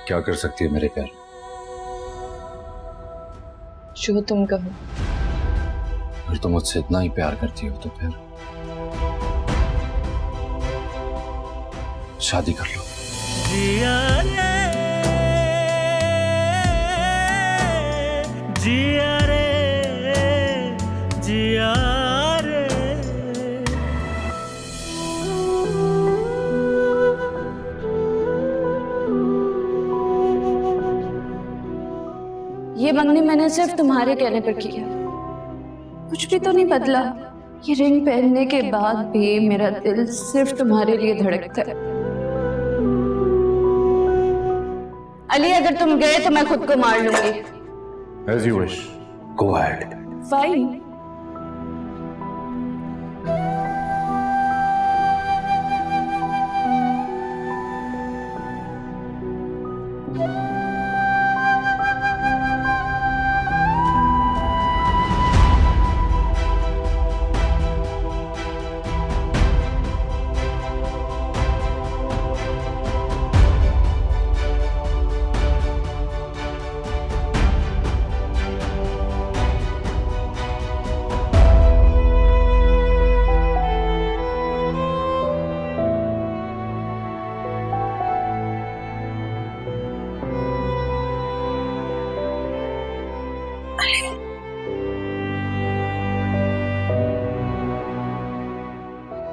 क्या कर सकती है मेरे प्यार? जो तुम कहो। अगर तुम मुझसे इतना ही प्यार करती हो तो फिर शादी कर लो। जिया रे, जिया रे, जिया रे। ये मंगनी मैंने सिर्फ तुम्हारे कहने पर की है, कुछ भी तो नहीं बदला। ये रिंग पहनने के बाद भी मेरा दिल सिर्फ तुम्हारे लिए धड़कता है। अली, अगर तुम गए तो मैं खुद को मार लूंगी। As you wish. Go ahead. Fine.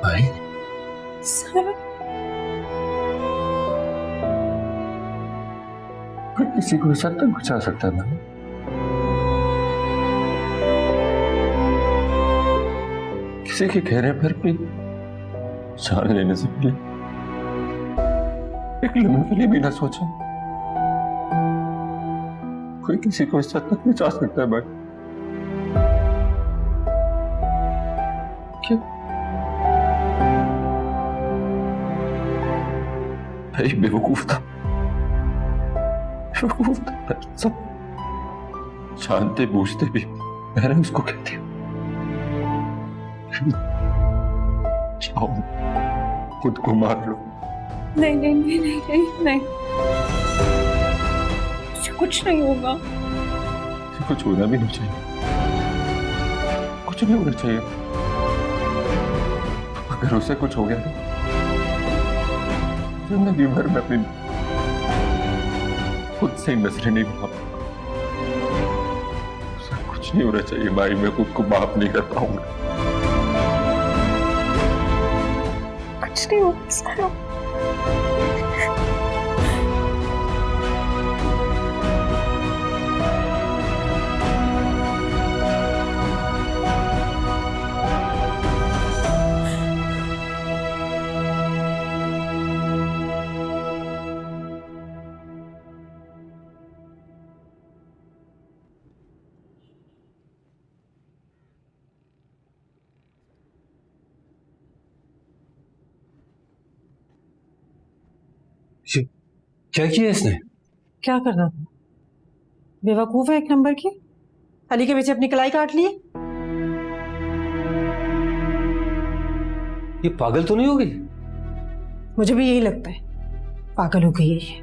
भाई, किसी को ऐसा तक बचा सकता था। किसी के कहने पर भी जान लेने से पहले एक लम्हे के लिए भी ना सोचा कोई किसी को इस हद तक बचा सकता है। भाई क्यों? भाई बेवकूफ था, बेवकूफ था सब जानते बूझते भी मैंने उसको कह दिया जाओ खुद को मार लो। नहीं नहीं नहीं नहीं नहीं, नहीं। कुछ नहीं होगा। कुछ होना भी नहीं चाहिए, कुछ नहीं होना चाहिए। अगर उसे कुछ हो गया तो जिंदगी भर में अपनी खुद से नजरें नहीं बना पाऊंगा। उसे कुछ नहीं होना चाहिए भाई, मैं खुद को माफ नहीं कर पाऊंगा। कुछ नहीं होगा। क्या किया इसने? क्या करना था? बेवकूफ है एक नंबर की। अली के पीछे अपनी कलाई काट ली। ये पागल तो नहीं हो गई? मुझे भी यही लगता है, पागल हो गई है ये।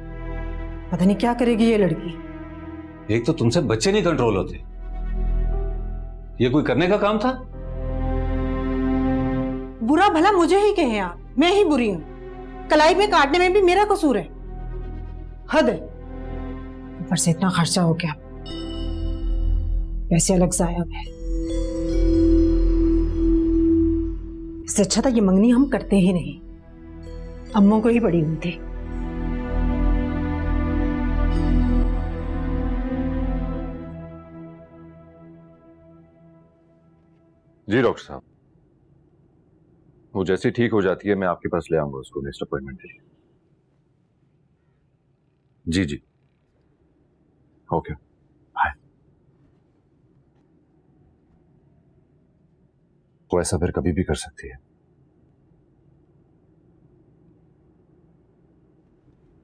पता नहीं क्या करेगी ये लड़की। एक तो तुमसे बच्चे नहीं कंट्रोल होते, ये कोई करने का काम था? बुरा भला मुझे ही कहे आप, मैं ही बुरी हूं। कलाई में काटने में भी मेरा कसूर है, हद है। ऊपर से इतना खर्चा हो गया, पैसे अलग जाया हुए। इससे अच्छा था ये मंगनी हम करते ही नहीं, अम्मों को ही पड़ी हुई थी। जी डॉक्टर साहब, वो जैसे ठीक हो जाती है मैं आपके पास ले आऊंगा उसको नेक्स्ट अपॉइंटमेंट के लिए। जी जी ओके बाय। वो ऐसा फिर कभी भी कर सकती है।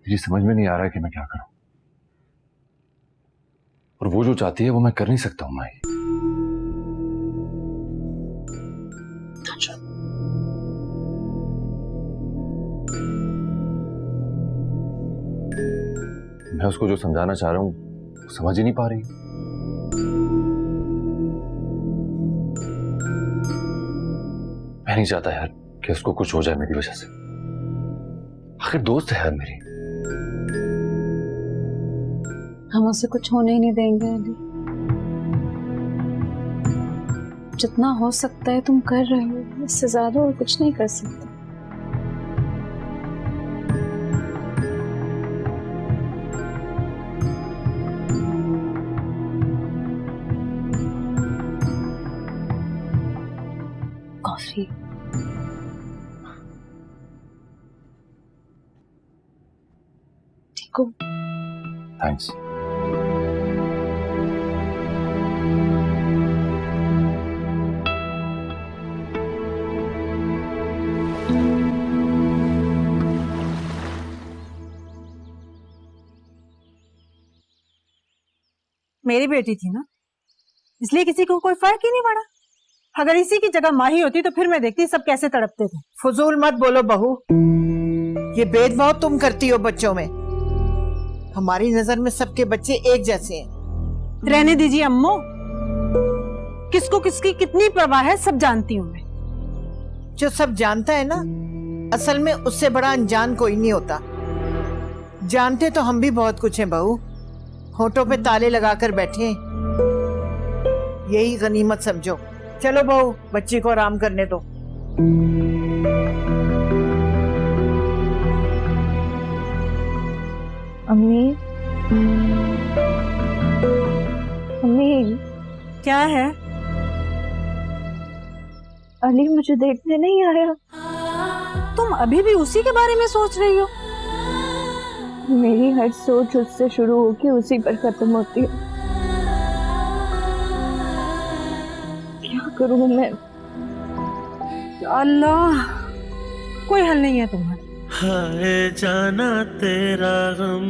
मुझे समझ में नहीं आ रहा है कि मैं क्या करूं, और वो जो चाहती है वो मैं कर नहीं सकता हूं माई। मैं उसको जो समझाना चाह रहा हूँ समझ ही नहीं पा रही। मैं नहीं चाहता यार कि उसको कुछ हो जाए मेरी वजह से। आखिर दोस्त है यार मेरी। हम उसे कुछ होने ही नहीं देंगे अली। जितना हो सकता है तुम कर रहे हो, इससे ज्यादा और कुछ नहीं कर सकते। कॉफी। ठीक हो? थैंक्स। मेरी बेटी थी ना, इसलिए किसी को कोई फर्क ही नहीं पड़ा। अगर इसी की जगह माही होती तो फिर मैं देखती सब कैसे तड़पते थे। फजूल मत बोलो बहू, ये भेदभाव तुम करती हो बच्चों में। हमारी नजर में सबके बच्चे एक जैसे हैं। रहने दीजिए अम्मो, किसको किसकी कितनी परवाह है सब जानती हूँ मैं। जो सब जानता है ना, असल में उससे बड़ा अनजान कोई नहीं होता। जानते तो हम भी बहुत कुछ हैं बहू, होठों पे ताले लगाकर बैठे हैं। यही गनीमत समझो। चलो बहू, बच्ची को आराम करने दो। अम्मी, अम्मी, क्या है? अली मुझे देखने नहीं आया। तुम अभी भी उसी के बारे में सोच रही हो? मेरी हर सोच उससे शुरू होकर उसी पर खत्म होती है। क्या करूं मैं? अल्लाह, कोई हल नहीं है तुम्हारा। हाय जाना तेरा गम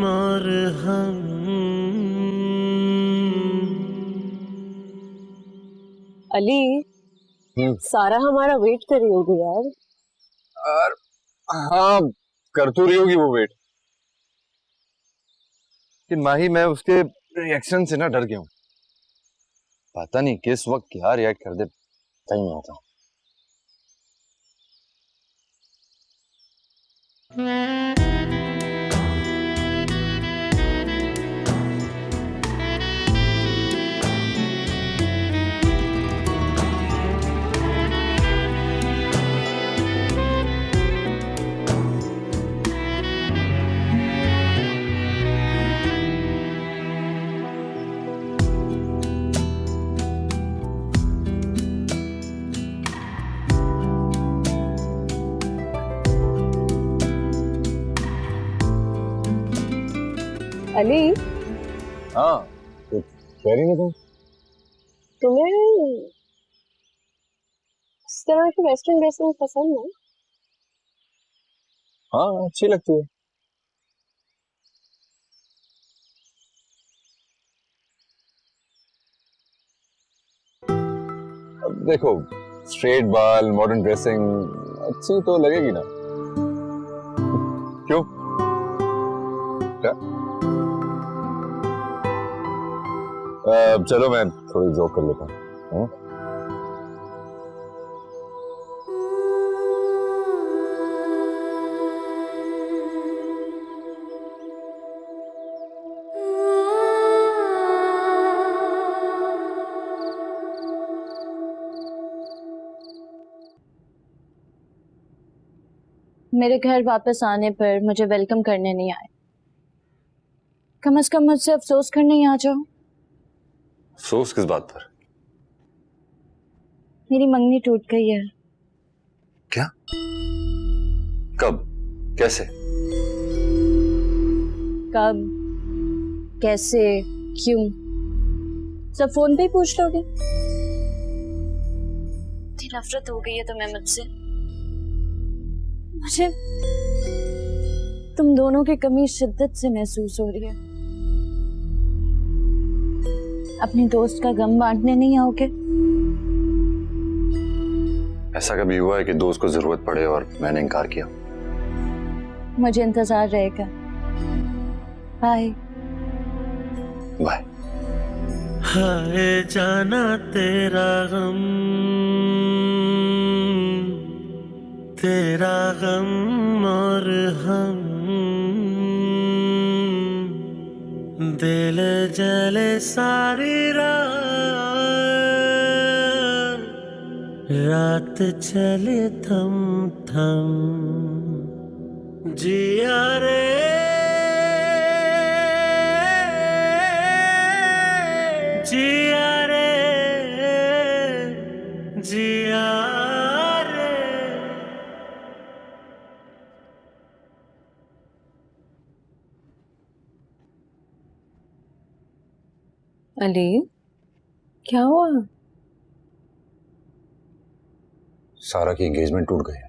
और हम। अली, सारा हमारा वेट कर रही होगी यार। हाँ, कर तो रही होगी वो वेट, लेकिन माही मैं उसके रिएक्शन से ना डर गया हूँ। पता नहीं किस वक्त क्या रिएक्ट कर दे, पता ही नहीं होता। अली, हाँ, तो कह रही ना तुम्हें इस तरह की वेस्टर्न ड्रेसिंग पसंद है? हाँ, अच्छी लगती है। अब देखो, स्ट्रेट बाल, मॉडर्न ड्रेसिंग अच्छी तो लगेगी ना। क्यों? क्या? चलो मैं थोड़ी जोक कर लेता हूँ। मेरे घर वापस आने पर मुझे वेलकम करने नहीं आए। कम से कम मुझसे अफसोस करने ही आ जाओ। अफसोस किस बात पर? मेरी मंगनी टूट गई है। क्या? कब? कैसे? कब, कैसे, क्यों, सब फोन पे ही पूछ लोगे। इतनी नफरत हो गई है तुम्हें मुझसे। मुझे तुम दोनों की कमी शिद्दत से महसूस हो रही है। अपने दोस्त का गम बांटने नहीं आओगे? ऐसा कभी हुआ है कि दोस्त को जरूरत पड़े और मैंने इनकार किया? मुझे इंतजार रहेगा। बाय। बाय। हाय जाना तेरा गम और हम, दिल जले सारी रात चले थम थम, जिया रे जिया रे जिया रे। अली, क्या हुआ? सारा की एंगेजमेंट टूट गई।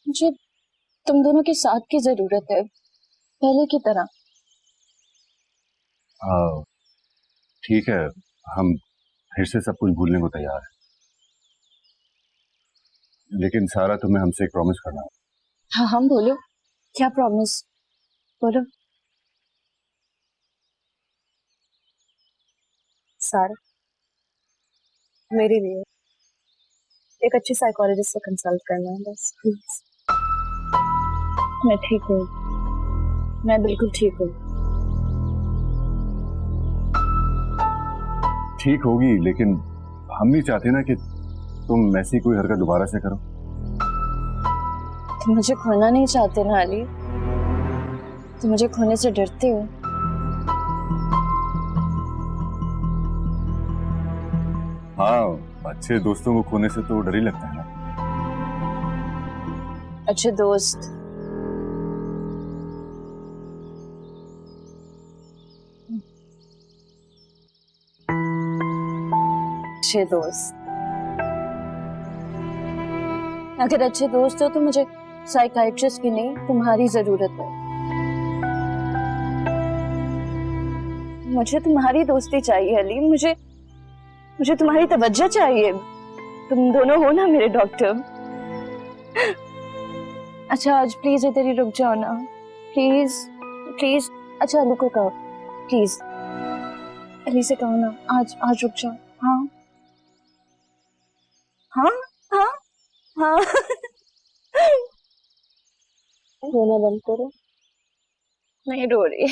मुझे तुम दोनों के साथ की जरूरत है, पहले की तरह। हाँ ठीक है, हम फिर से सब कुछ भूलने को तैयार हैं, लेकिन सारा तुम्हें हमसे एक प्रॉमिस करना है। हाँ हम बोलो, क्या प्रॉमिस? बोलो। सारा, मेरे लिए एक अच्छी साइकोलॉजिस्ट से कंसल्ट करना है बस, प्लीज। मैं ठीक हूँ, मैं बिल्कुल ठीक हूँ। ठीक होगी, लेकिन हम नहीं चाहते ना कि तुम ऐसी कोई हरकत दोबारा से करो। तुम मुझे खोना नहीं चाहते ना अली? तुम मुझे खोने से डरते हो? हाँ, अच्छे दोस्तों को खोने से तो डर ही लगता है ना। अच्छे दोस्त? अच्छे दोस्त, अगर अच्छे दोस्त हो तो मुझे साइकाइट्रिस्ट की नहीं, तुम्हारी जरूरत है। मुझे तुम्हारी दोस्ती चाहिए अली, मुझे तुम्हारी तवज्जो चाहिए। तुम दोनों हो ना मेरे डॉक्टर। अच्छा आज प्लीज इधर ही रुक जाओ ना, प्लीज प्लीज। अच्छा अली को कहो प्लीज, अली से कहो ना आज रुक जाओ। हाँ हाँ हाँ हाँ। रोना बंद करो। नहीं रो रही।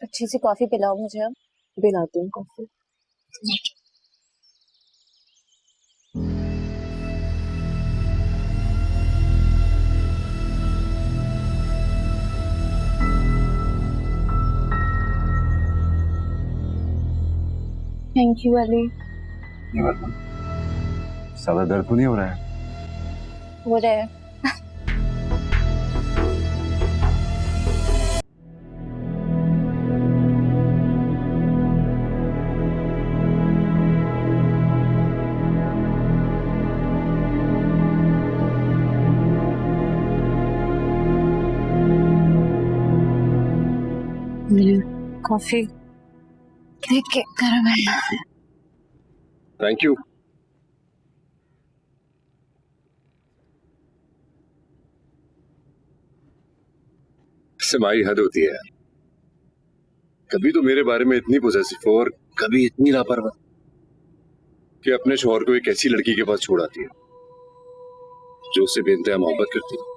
अच्छी सी कॉफी पिलाओ मुझे अब। पिलाती हूँ कॉफी। Thank you Ali. ज्यादा दर्द तो नहीं हो रहा है? हो रहा है। कॉफी देख के गर्म है। Thank you. सिमाई हद होती है यार। कभी तो मेरे बारे में इतनी पॉजिटिव और कभी इतनी लापरवाह कि अपने शौहर को एक ऐसी लड़की के पास छोड़ आती है जो उससे बेइंतहा मोहब्बत करती है।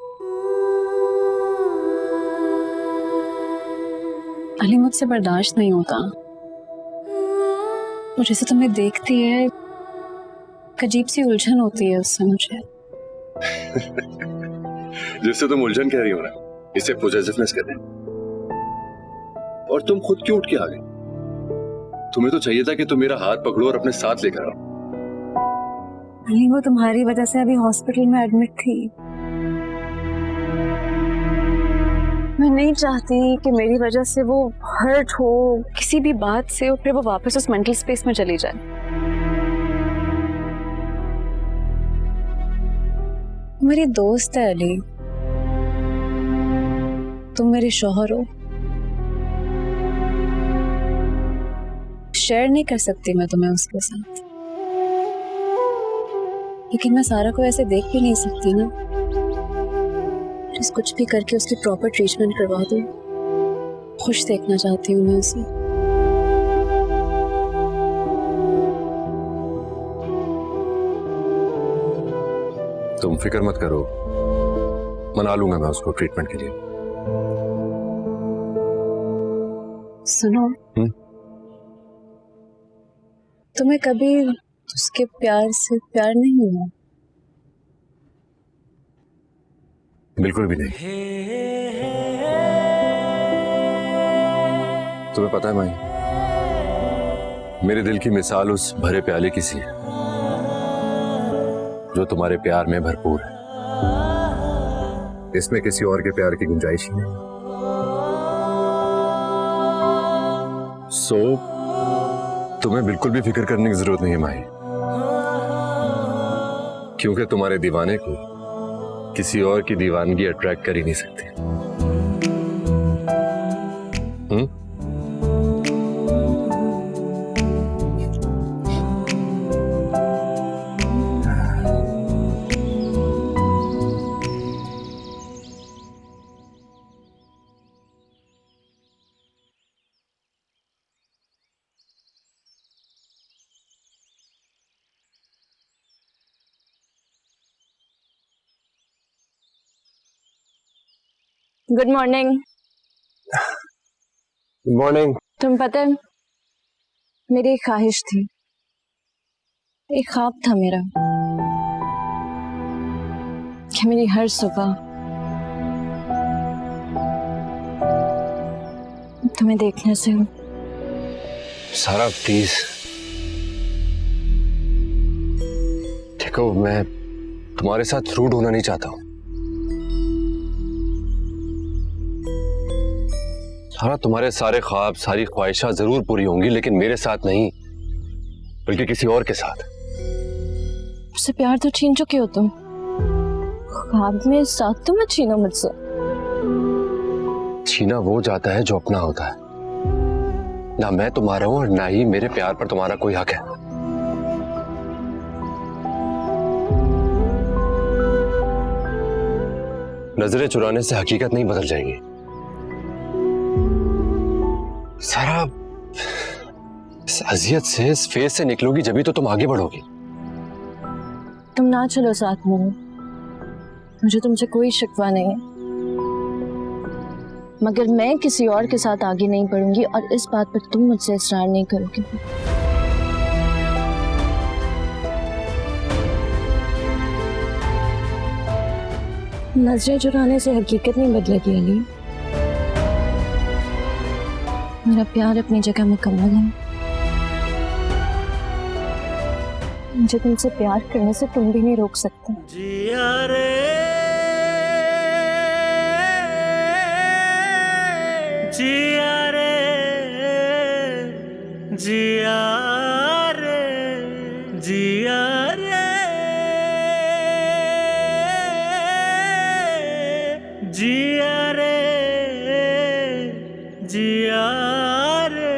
अली मुझसे बर्दाश्त नहीं होता। वो जैसे तुम्हें देखती है, एक अजीब सी उलझन होती है उससे मुझे। जिससे तुम उलझन कह रही हो ना, इसे पॉजिटिवनेस कहते हैं। और तुम खुद क्यों उठ के आ गई? तुम्हें तो चाहिए था कि तुम मेरा हाथ पकड़ो और अपने साथ लेकर आओ। अली वो तुम्हारी वजह से अभी हॉस्पिटल में एडमिट थी। मैं नहीं चाहती कि मेरी वजह से वो हर्ट हो किसी भी बात से और फिर वो वापस उस मेंटल स्पेस में चली जाए। मेरी दोस्त है अली, तुम मेरे शौहर हो, शेयर नहीं कर सकती मैं तुम्हें उसके साथ, लेकिन मैं सारा को ऐसे देख भी नहीं सकती ना। कुछ भी करके उसकी प्रॉपर ट्रीटमेंट करवा दो, खुश देखना चाहती हूँ मैं उसे। तुम फिक्र मत करो, मना लूंगा मैं उसको ट्रीटमेंट के लिए। सुनो, तुम्हें कभी उसके प्यार से प्यार नहीं हुआ? बिल्कुल भी नहीं। तुम्हें पता है माई, मेरे दिल की मिसाल उस भरे प्याले की सी है जो तुम्हारे प्यार में भरपूर है। इसमें किसी और के प्यार की गुंजाइश ही नहीं। सो तुम्हें बिल्कुल भी फिक्र करने की जरूरत नहीं है माही, क्योंकि तुम्हारे दीवाने को किसी और की दीवानगी अट्रैक्ट कर ही नहीं सकती। Good morning. Good morning. तुम पता है, मेरी एक ख्वाहिश थी, एक ख्वाब था मेरा कि मेरी हर सुबह तुम्हें देखने से हो। सारा प्लीज, देखो मैं तुम्हारे साथ रूड होना नहीं चाहता हूं। सारा, तुम्हारे सारे ख्वाब, सारी ख्वाहिशां जरूर पूरी होंगी, लेकिन मेरे साथ नहीं, बल्कि किसी और के साथ। मुझसे प्यार तो छीन चुके हो तुम, ख्वाब में साथ तो मत छीनो मुझसे। छीना वो जाता है जो अपना होता है। ना मैं तुम्हारा हूं और ना ही मेरे प्यार पर तुम्हारा कोई हक है। नजरें चुराने से हकीकत नहीं बदल जाएगी। सारा, इस अजियत से, इस फेज से निकलोगी जभी तो तुम आगे बढ़ोगी। तुम ना चलो साथ में, मुझे तुमसे कोई शिकवा नहीं है, मगर मैं किसी और के साथ आगे नहीं बढ़ूंगी और इस बात पर तुम मुझसे इसरार नहीं करोगे। नजरें चुराने से हकीकत नहीं बदलेगी अली। मेरा प्यार अपनी जगह मुकम्मल है। मुझे तुमसे प्यार करने से तुम भी नहीं रोक सकते। जिया रे जिया रे जिया रे जिया रे जिया रे जिया रे।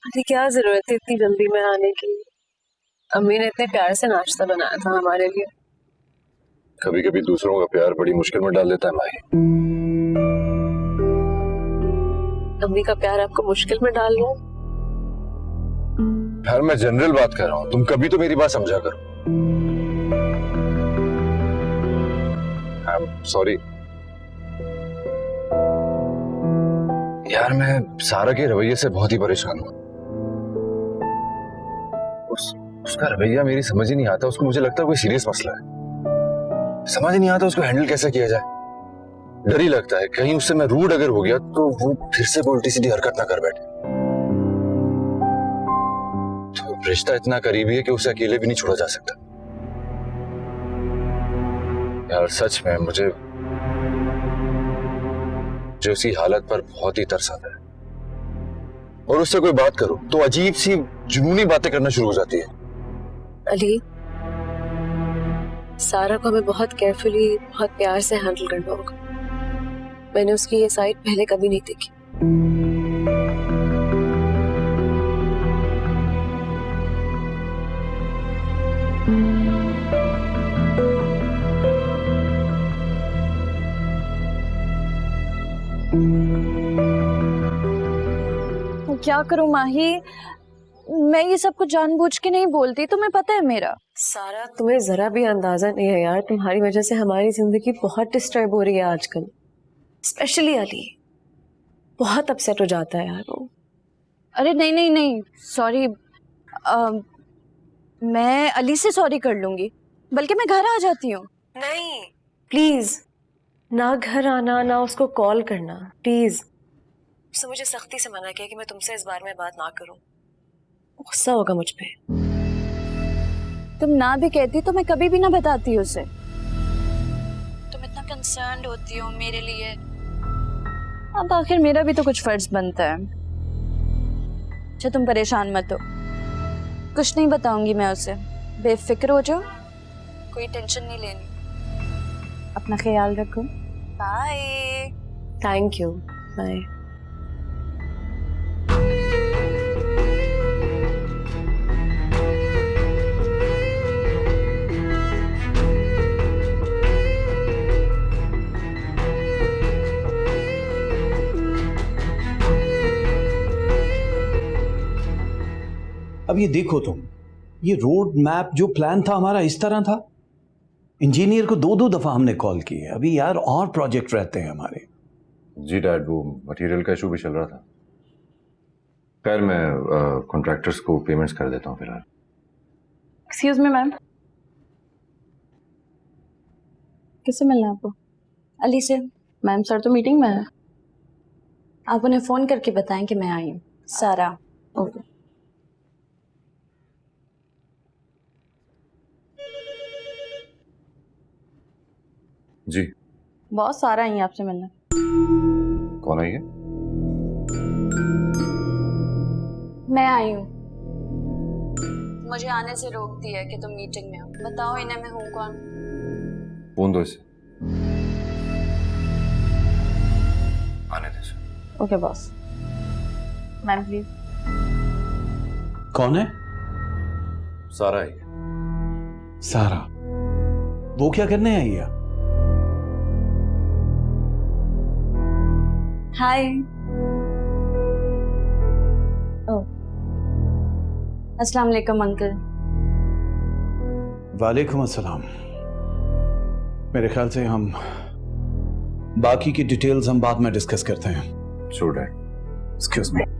अरे क्या जरूरत थी इतनी जल्दी में आने की? अम्मी ने इतने प्यार से नाश्ता बनाया था हमारे लिए। कभी कभी दूसरों का प्यार बड़ी मुश्किल में डाल देता है माही। अम्मी का प्यार आपको मुश्किल में डाल रहा है? यार मैं जनरल बात कर रहा हूँ, तुम कभी तो मेरी बात समझा करो। सॉरी यार, मैं सारा के रवैये से बहुत ही परेशान हूँ। उसका रवैया मेरी समझ ही नहीं आता। उसको मुझे लगता है कोई सीरियस मसला है, समझ ही नहीं आता उसको हैंडल कैसे किया जाए। डर ही लगता है कहीं उससे मैं रूड अगर हो गया तो वो फिर से कोई उल्टी सीधी हरकत ना कर बैठे। तो रिश्ता इतना करीबी है कि उसे अकेले भी नहीं छोड़ा जा सकता। यार सच में मुझे उसी हालत पर बहुत ही तरस आता है। और उससे कोई बात करो तो अजीब सी जुनूनी बातें करना शुरू हो जाती है। अली, सारा को हमें बहुत केयरफुली, बहुत प्यार से हैंडल करना होगा। मैंने उसकी ये साइड पहले कभी नहीं देखी। क्या करूं माही, मैं ये सब कुछ जानबूझ के नहीं बोलती, तुम्हें पता है मेरा। सारा, तुम्हें जरा भी अंदाजा नहीं है यार, तुम्हारी वजह से हमारी जिंदगी बहुत डिस्टर्ब हो रही है आजकल। स्पेशली अली बहुत अपसेट हो जाता है यार वो। अरे नहीं नहीं नहीं, सॉरी, मैं अली से सॉरी कर लूंगी, बल्कि मैं घर आ जाती हूँ। नहीं प्लीज, ना घर आना ना उसको कॉल करना प्लीज। उसने मुझे सख्ती से मना किया कि मैं तुमसे इस बारे में बात ना करूं। गुस्सा होगा मुझ पे। तुम ना भी कहती तो मैं कभी भी ना बताती उसे। तुम इतना कंसर्न्ड होती हो मेरे लिए, अब आखिर मेरा भी तो कुछ फर्ज बनता है। अच्छा तुम परेशान मत हो, कुछ नहीं बताऊंगी मैं उसे, बेफिक्र हो जाओ, कोई टेंशन नहीं लेनी। अपना ख्याल रखो। बाय। Thank you. बाय। अब ये देखो तुम, ये रोड मैप जो प्लान था हमारा इस तरह था। इंजीनियर को 2-2 दफा हमने कॉल की है। अभी यार और प्रोजेक्ट रहते हैं हमारे। जी डैड, वो मटेरियल का इशू भी चल रहा था। खैर मैं कॉन्ट्रैक्टर्स को पेमेंट्स कर देता हूँ फिलहाल। एक्सक्यूज मी मैम, किससे मिलना है आपको? अली से। मैम सर तो मीटिंग में है, आप उन्हें फोन करके बताएं कि मैं आई हूँ। सारा। ओके। जी बहुत सारा ही आपसे मिलना। कौन आई है? मैं आई हूँ, मुझे आने से रोकती है कि तुम मीटिंग में हो। बताओ इन्हें मैं हूँ कौन? फोन दो इसे। आने दे इसे। Okay boss. Ma'am please. कौन है? सारा आई है। सारा? वो क्या करने आई है? हाय। ओह, अस्सलाम वालेकुम अंकल। वालेकुम अस्सलाम। मेरे ख्याल से हम बाकी की डिटेल्स हम बाद में डिस्कस करते हैं। Sure dad. Excuse me.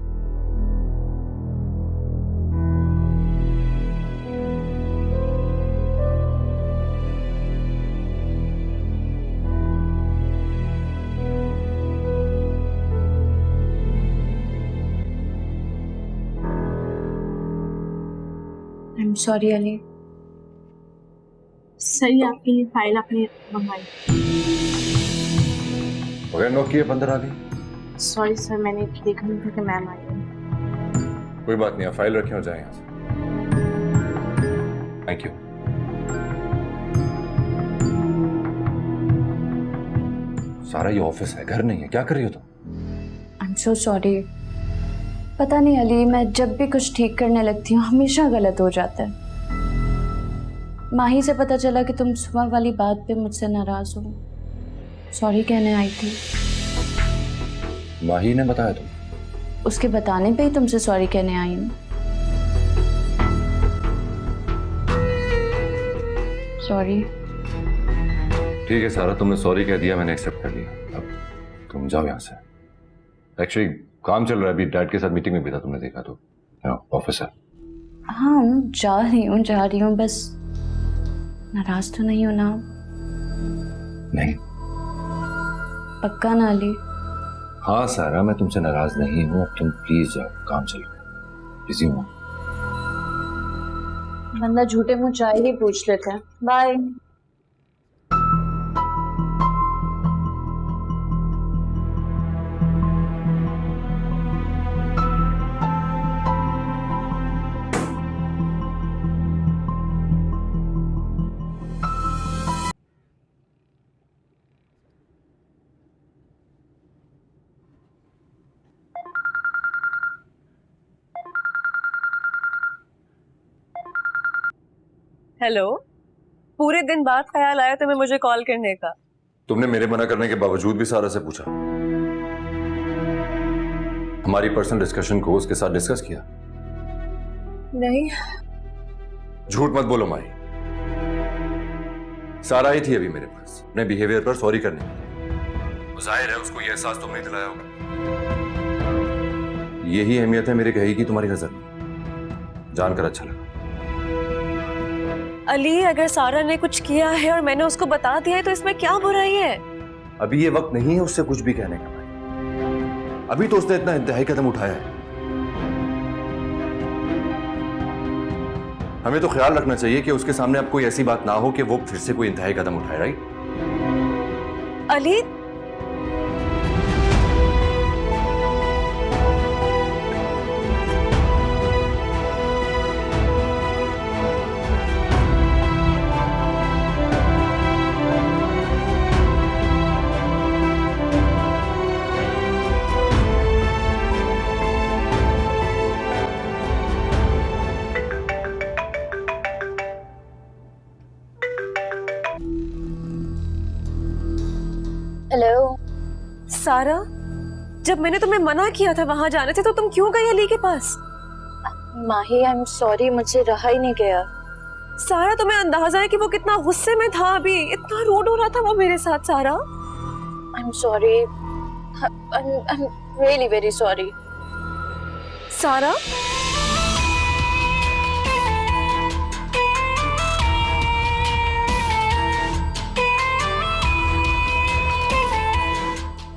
I am sorry Ali. सही, आपकी फाइल आपने मंगवाई। बगैर नॉक किए अंदर आ गई। सॉरी सर, मैंने देखा नहीं था कि मैम आई है। कोई बात नहीं, आप फाइल रखें और जाएं यहाँ से। Thank you. सारा ये ऑफिस है, घर नहीं है। क्या कर रही हो तुम? I am so sorry. पता नहीं अली, मैं जब भी कुछ ठीक करने लगती हूँ हमेशा गलत हो जाता है। माही से पता चला कि तुम सुबह वाली बात पे मुझसे नाराज हो, सॉरी कहने आई थी। माही ने बताया तुम? उसके बताने पे ही तुमसे सॉरी कहने आई हूँ। सॉरी। ठीक है सारा, तुमने सॉरी कह दिया, मैंने एक्सेप्ट कर लिया। अब तुम जाओ यहाँ से। एक्चुअली काम चल रहा है अभी, डैड के साथ मीटिंग में भी था, तुमने देखा तो। ऑफिस है। हाँ जा रही हूँ, बस नाराज तो नहीं हो ना? नहीं। पक्का ना अली? हाँ सारा, मैं तुमसे नाराज नहीं हूँ। अब तुम प्लीज जाओ, काम चल रहा है, बिजी हूँ। बंदा झूठे मुँह चाय ही पूछ लेता है। बाय। हेलो, पूरे दिन बाद ख्याल आया तुम्हें मुझे कॉल करने का। तुमने मेरे मना करने के बावजूद भी सारा से पूछा, हमारी पर्सनल डिस्कशन को उसके साथ डिस्कस किया? नहीं। झूठ मत बोलो माही, सारा ही थी अभी मेरे पास अपने बिहेवियर पर सॉरी करने के लिए। जाहिर है उसको यह एहसास तुमने दिलाया होगा। यही अहमियत है मेरे कहे की तुम्हारी नजर में। जानकर अच्छा लगा। अली, अगर सारा ने कुछ किया है और मैंने उसको बता दिया है तो इसमें क्या बुराई है? अभी ये वक्त नहीं है उससे कुछ भी कहने का भाई। अभी तो उसने इतना इंतहाई कदम उठाया है। हमें तो ख्याल रखना चाहिए कि उसके सामने अब कोई ऐसी बात ना हो कि वो फिर से कोई इंतहाई कदम उठाए, राइट? अली, हेलो सारा, जब मैंने तुम्हें मना किया था वहां जाने से तो तुम क्यों गई अली के पास? माही, आई एम सॉरी, मुझे रहा ही नहीं गया। सारा, तुम्हें अंदाजा है कि वो कितना गुस्से में था? अभी इतना रूड हो रहा था वो मेरे साथ। सारा, I am sorry, I am really very sorry. सारा,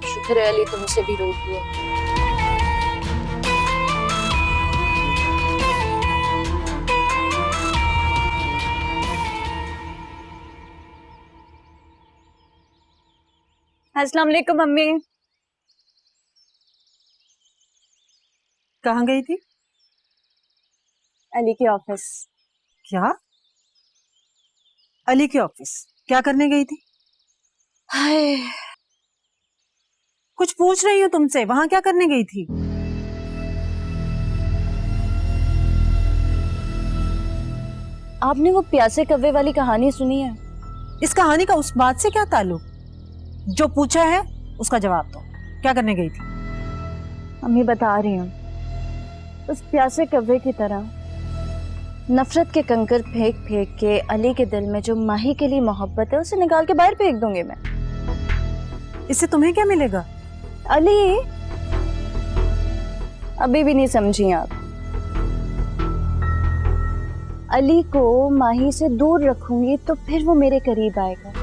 शुक्र है अली तुमसे भी रूठ हुआ। अस्सलाम वालेकुम मम्मी। कहाँ गई थी? अली के ऑफिस। क्या? अली के ऑफिस क्या करने गई थी? हाय, कुछ पूछ रही हूँ तुमसे, वहां क्या करने गई थी? आपने वो प्यासे कव्वे वाली कहानी सुनी है? इस कहानी का उस बात से क्या ताल्लुक? जो पूछा है उसका जवाब दो। क्या करने गई थी? मम्मी बता रही हूँ, उस प्यासे कव्वे की तरह नफरत के कंकर फेंक फेंक के अली के दिल में जो माही के लिए मोहब्बत है उसे निकाल के बाहर फेंक दूंगी मैं। इससे तुम्हें क्या मिलेगा? अली, अभी भी नहीं समझी आप। अली को माही से दूर रखूंगी तो फिर वो मेरे करीब आएगा।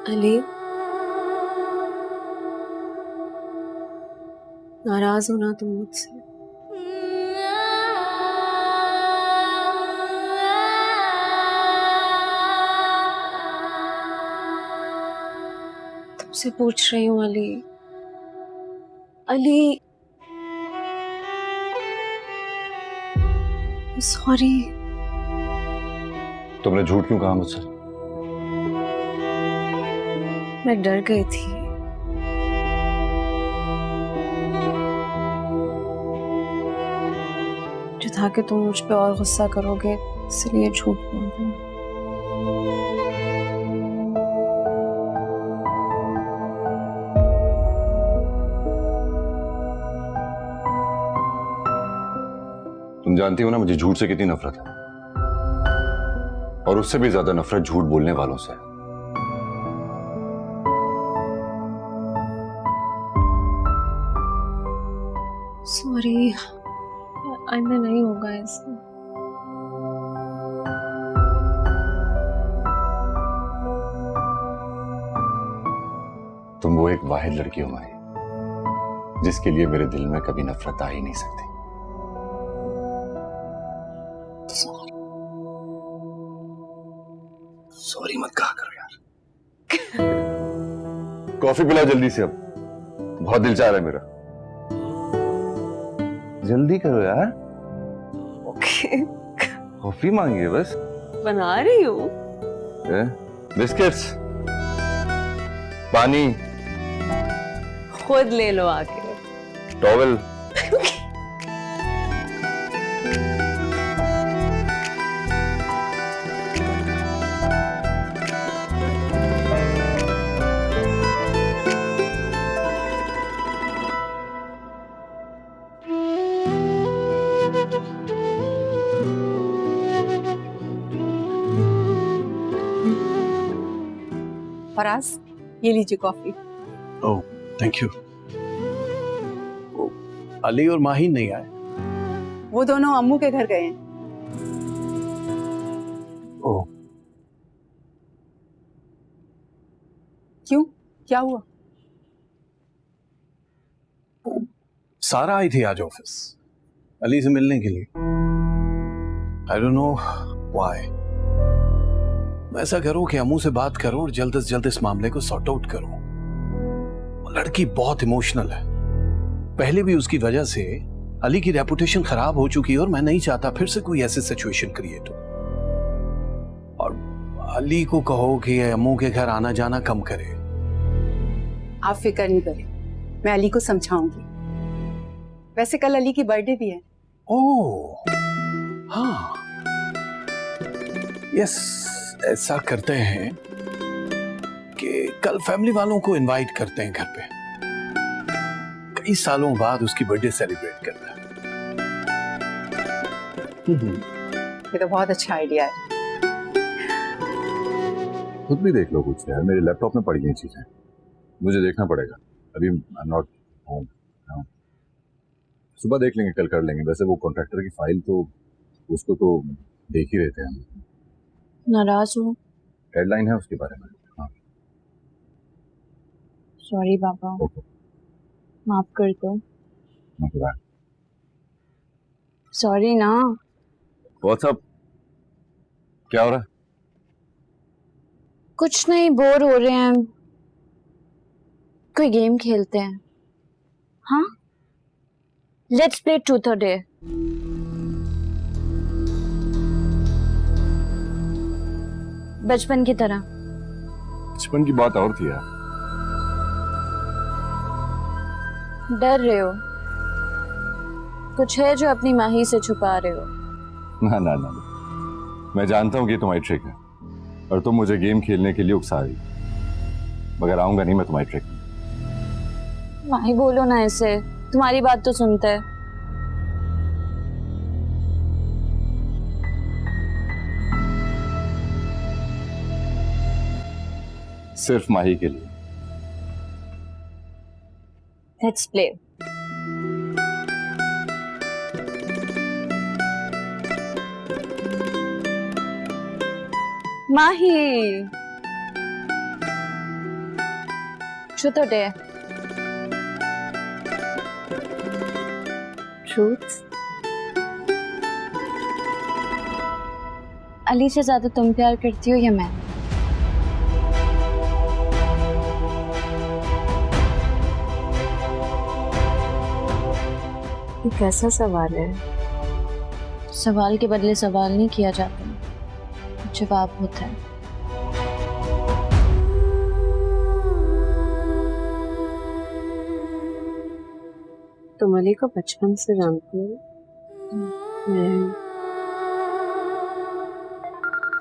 अली, नाराज हो ना तुम मुझसे? तुमसे पूछ रही हूँ अली। अली, सॉरी। तुमने झूठ क्यों कहा मुझसे? मैं डर गई थी। जो था कि तुम मुझ पे और गुस्सा करोगे, इसलिए झूठ बोल दिया। तुम जानती हो ना मुझे झूठ से कितनी नफरत है, और उससे भी ज्यादा नफरत झूठ बोलने वालों से है। सॉरी, आइंदा नहीं होगा ऐसा। तुम वो एक वाहिद लड़की हो माही, जिसके लिए मेरे दिल में कभी नफरत आ ही नहीं सकती। सॉरी मत कहा करो यार। कॉफी पिलाओ जल्दी से, अब बहुत दिल चाह रहा है मेरा। जल्दी करो यार। ओके, कॉफी मांगी है बस। बना रही हूँ। बिस्किट्स, पानी, खुद ले लो आके। टॉवल। फराज, ये लीजिए coffee. Oh thank you. Ali और माही नहीं आए? वो दोनों अम्मू के घर गए हैं। ओह, क्यों, क्या हुआ? सारा आई थी आज ऑफिस अली से मिलने के लिए। I don't know why. ऐसा करो कि अम्मू से बात करो और जल्द से जल्द इस मामले को सॉर्ट आउट करो। वो लड़की बहुत इमोशनल है, पहले भी उसकी वजह से अली की रेपुटेशन खराब हो चुकी है और मैं नहीं चाहता फिर से कोई ऐसी सिचुएशन क्रिएट हो। और अली को कहो कि अम्मू के घर आना जाना कम करे। आप फिक्र नहीं करें, मैं अली को समझाऊंगी। वैसे कल अली की बर्थडे भी है। ओह हाँ, यस, ऐसा करते हैं कि कल फैमिली वालों को इनवाइट करते हैं घर पे। कई सालों बाद उसकी बर्थडे सेलिब्रेट करना है। ये तो बहुत अच्छा आइडिया है। खुद भी देख लो कुछ यार, मेरे लैपटॉप में पड़ी हैं चीजें, मुझे देखना पड़ेगा। अभी आई एम नॉट होम। सुबह देख लेंगे, कल कर लेंगे। वैसे वो कॉन्ट्रैक्टर की फाइल तो उसको तो देख ही रहते हैं। नाराज हूँ। डेडलाइन है उसके बारे में। हाँ सॉरी पापा, ओके, माफ कर दो। मतलब सॉरी ना। व्हाट्सअप, क्या हो रहा है? कुछ नहीं, बोर हो रहे हैं, कोई गेम खेलते हैं। हाँ, लेट्स प्ले ट्रूथ और डेयर। बचपन की तरह। बचपन की बात और थी यार। डर रहे हो? कुछ है जो अपनी माही से छुपा रहे हो? ना ना ना, मैं जानता हूँ कि तुम्हारी ट्रिक है और तुम मुझे गेम खेलने के लिए उकसा रही, मगर आऊंगा नहीं मैं तुम्हारी ट्रिक में। माही बोलो ना ऐसे, तुम्हारी बात तो सुनते हैं। सिर्फ माही के लिए। Let's play. माही, ट्रूथ और डेयर? ट्रूथ। अली से ज्यादा तुम प्यार करती हो या मैं? ये कैसा सवाल है? सवाल के बदले सवाल नहीं किया जाता, जवाब होता है। तुम अली को बचपन से जानते हो?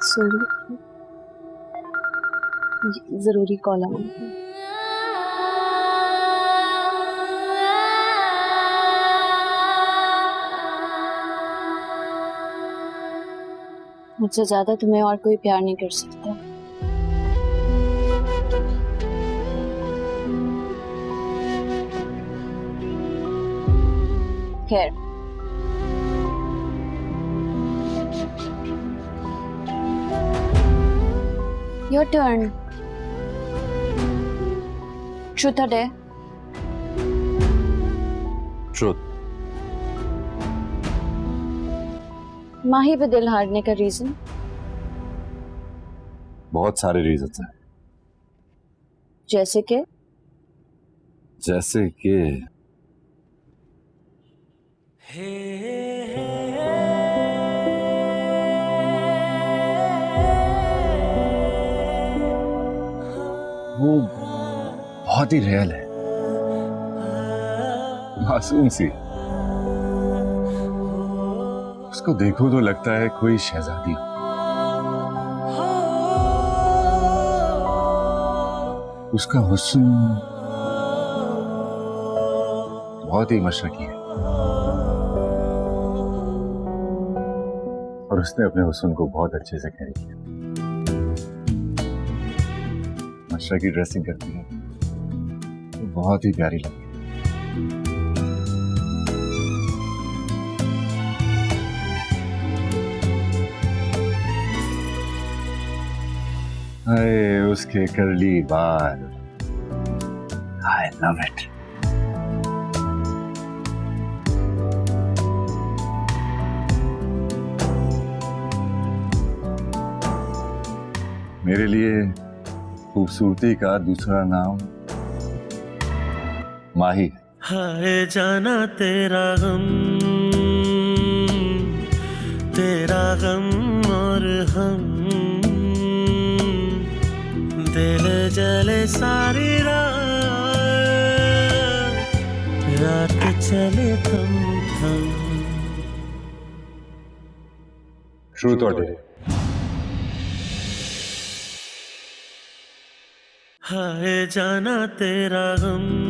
सॉरी, जरूरी कॉल आ रहा है। मुझसे ज्यादा तुम्हें और कोई प्यार नहीं कर सकता। खैर, योर टर्न। ट्रूथ और डेयर? ट्रूथ। माही पे दिल हारने का रीजन? बहुत सारे रीजन हैं। जैसे कि जैसे कि वो बहुत ही रियल है, मासूम सी। उसको देखो तो लगता है कोई शहजादी। उसका हुस्न बहुत ही मशरकी है और उसने अपने हुस्न को बहुत अच्छे से कैरी किया। मशरकी ड्रेसिंग करती है तो बहुत ही प्यारी लगती है। हाय उसके करली बाल, आई लव इट। मेरे लिए खूबसूरती का दूसरा नाम माही है। हाय जाना तेरा गम और हम, दिल जले सारी रात चले थम। ट्रूथ और डेयर। हाय जाना तेरा गम